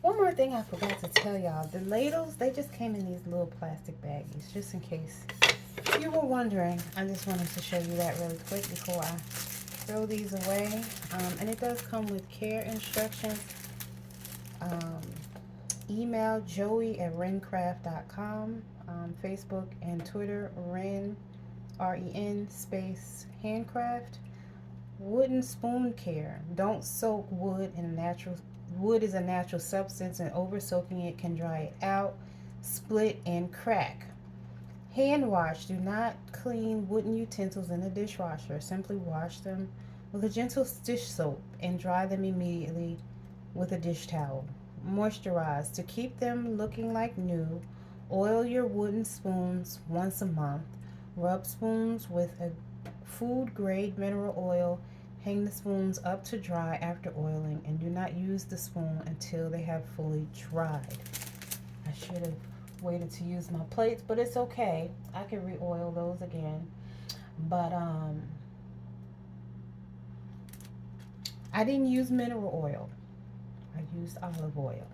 One more thing I forgot to tell y'all. The ladles, they just came in these little plastic baggies, just in case you were wondering. I just wanted to show you that really quick before I throw these away. And it does come with care instructions. Um, Email joey@rencraft.com. Facebook and Twitter, Ren, REN space handcraft. Wooden spoon care. Don't soak wood in a natural. Wood is a natural substance, and over soaking it can dry it out, split, and crack. Hand wash. Do not clean wooden utensils in the dishwasher. Simply wash them with a gentle dish soap and dry them immediately with a dish towel. Moisturize. To keep them looking like new, oil your wooden spoons once a month. Rub spoons with a food grade mineral oil. Hang the spoons up to dry after oiling, and do not use the spoon until they have fully dried. I should have waited to use my plates, but it's okay. I can re-oil those again. But I didn't use mineral oil. I used olive oil.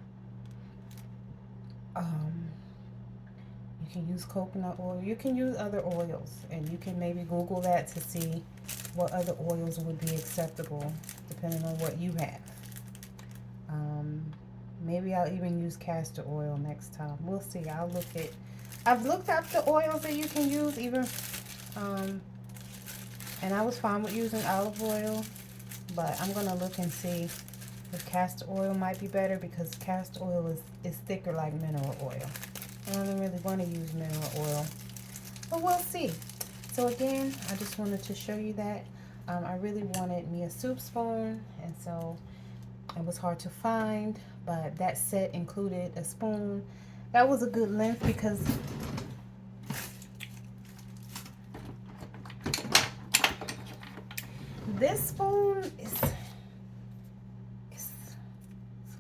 You can use coconut oil. You can use other oils, and you can maybe Google that to see what other oils would be acceptable depending on what you have. Maybe I'll even use castor oil next time. We'll see. I've looked up the oils that you can use even, and I was fine with using olive oil, but I'm going to look and see if castor oil might be better, because castor oil is thicker like mineral oil. I don't really want to use mineral oil, but we'll see. So again, I just wanted to show you that. I really wanted me a soup spoon, and so it was hard to find, but that set included a spoon. That was a good length, because this spoon is a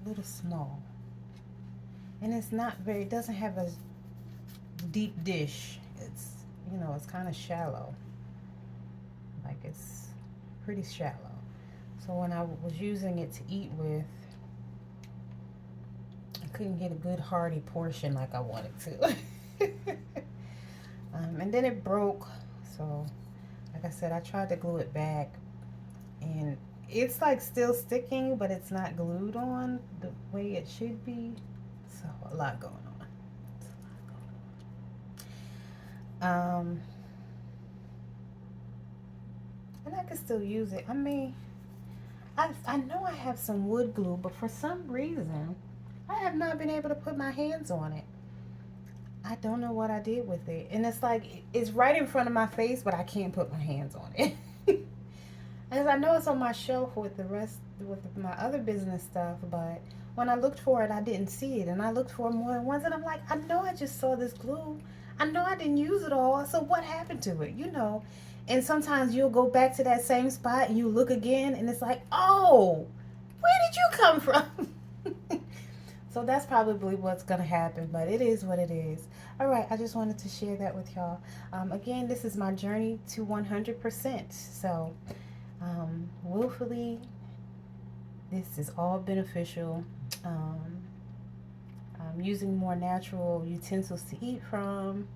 little small, and it's not very, it doesn't have a deep dish. It's, you know, it's kind of shallow, like it's pretty shallow. So when I was using it to eat with, I couldn't get a good hearty portion like I wanted to. And then it broke, so like I said, I tried to glue it back, and it's like still sticking, but it's not glued on the way it should be. So a lot going on. And I can still use it. I mean, I know I have some wood glue, but for some reason, I have not been able to put my hands on it. I don't know what I did with it. And it's like, it's right in front of my face, but I can't put my hands on it. As I know it's on my shelf with the rest, with my other business stuff, but when I looked for it, I didn't see it. And I looked for it more than once, and I'm like, I know I just saw this glue. I know I didn't use it all, so what happened to it, you know? And sometimes you'll go back to that same spot and you look again, and it's like, oh, where did you come from? So that's probably what's going to happen, but it is what it is. All right, I just wanted to share that with y'all. Again, this is my journey to 100%. So willfully, this is all beneficial. I'm using more natural utensils to eat from,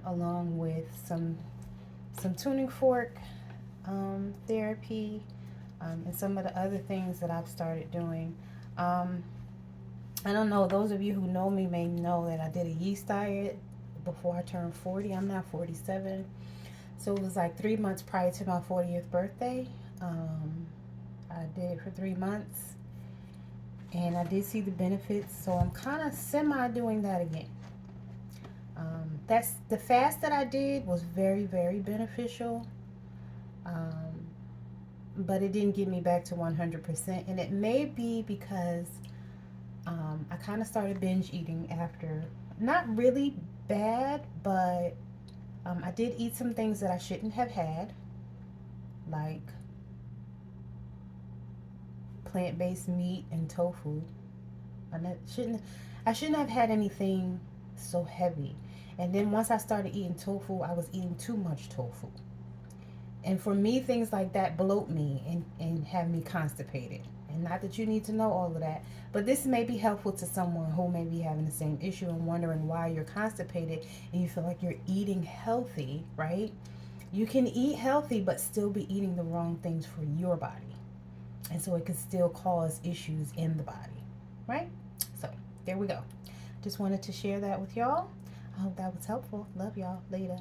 along with some tuning fork therapy, and some of the other things that I've started doing. I don't know, those of you who know me may know that I did a yeast diet before I turned 40. I'm now 47. So it was like 3 months prior to my 40th birthday. I did it for 3 months, and I did see the benefits. So I'm kind of semi doing that again. That's the fast that I did was very, very beneficial. But it didn't get me back to 100%. And it may be because I kind of started binge eating after. Not really bad, but I did eat some things that I shouldn't have had, like plant-based meat and tofu. I shouldn't have had anything so heavy. And then once I started eating tofu, I was eating too much tofu. And for me, things like that bloat me and have me constipated. And not that you need to know all of that, but this may be helpful to someone who may be having the same issue and wondering why you're constipated and you feel like you're eating healthy, right? You can eat healthy but still be eating the wrong things for your body. And so it can still cause issues in the body, right? So there we go. Just wanted to share that with y'all. I hope that was helpful. Love y'all. Later.